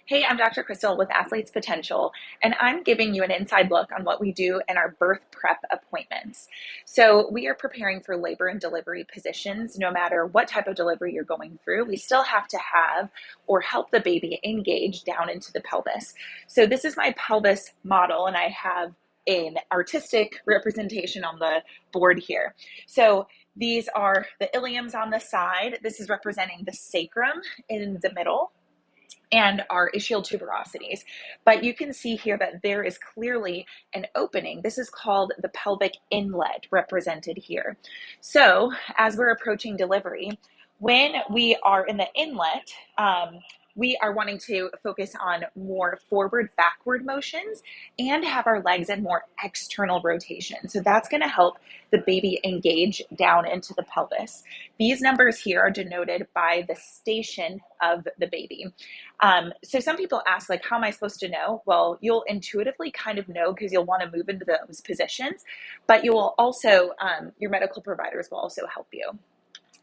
Hey, I'm Dr. Crystal with Athletes Potential, and I'm giving you an inside look on what we do in our birth prep appointments. So, we are preparing for labor and delivery positions. No matter what type of delivery you're going through, we still have to have or help the baby engage down into the pelvis. So, this is my pelvis model, and I have an artistic representation on the board here. So, these are the iliums on the side. This is representing the sacrum in the middle and our ischial tuberosities. But you can see here that there is clearly an opening. This is called the pelvic inlet, represented here. So as we're approaching delivery, when we are in the inlet, we are wanting to focus on more forward backward motions and have our legs in more external rotation. So that's going to help the baby engage down into the pelvis. These numbers here are denoted by the station of the baby. So some people ask, like, how am I supposed to know? Well, you'll intuitively kind of know because you'll want to move into those positions, but you will also, your medical providers will also help you.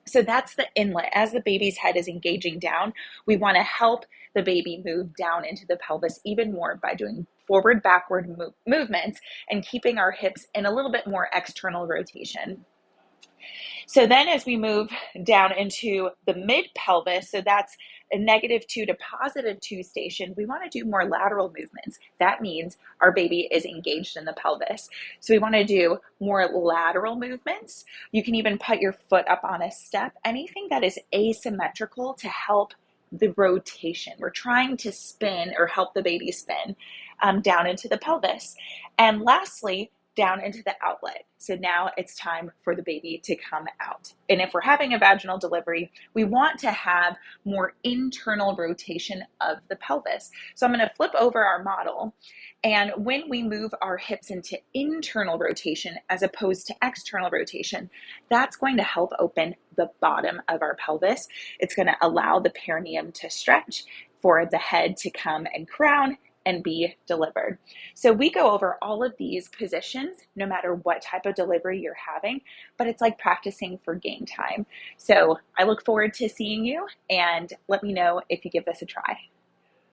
So that's the inlet. As the baby's head is engaging down, we want to help the baby move down into the pelvis even more by doing forward, backward movements and keeping our hips in a little bit more external rotation. So then as we move down into the mid pelvis, so that's a -2 to +2 station, we want to do more lateral movements. That means our baby is engaged in the pelvis. So we want to do more lateral movements. You can even put your foot up on a step, anything that is asymmetrical to help the rotation. We're trying to spin or help the baby spin down into the pelvis. And lastly, down into the outlet. So now it's time for the baby to come out. And if we're having a vaginal delivery, we want to have more internal rotation of the pelvis. So I'm going to flip over our model. And when we move our hips into internal rotation as opposed to external rotation, that's going to help open the bottom of our pelvis. It's going to allow the perineum to stretch for the head to come and crown and be delivered. So we go over all of these positions, no matter what type of delivery you're having, but it's like practicing for game time. So I look forward to seeing you, and let me know if you give this a try.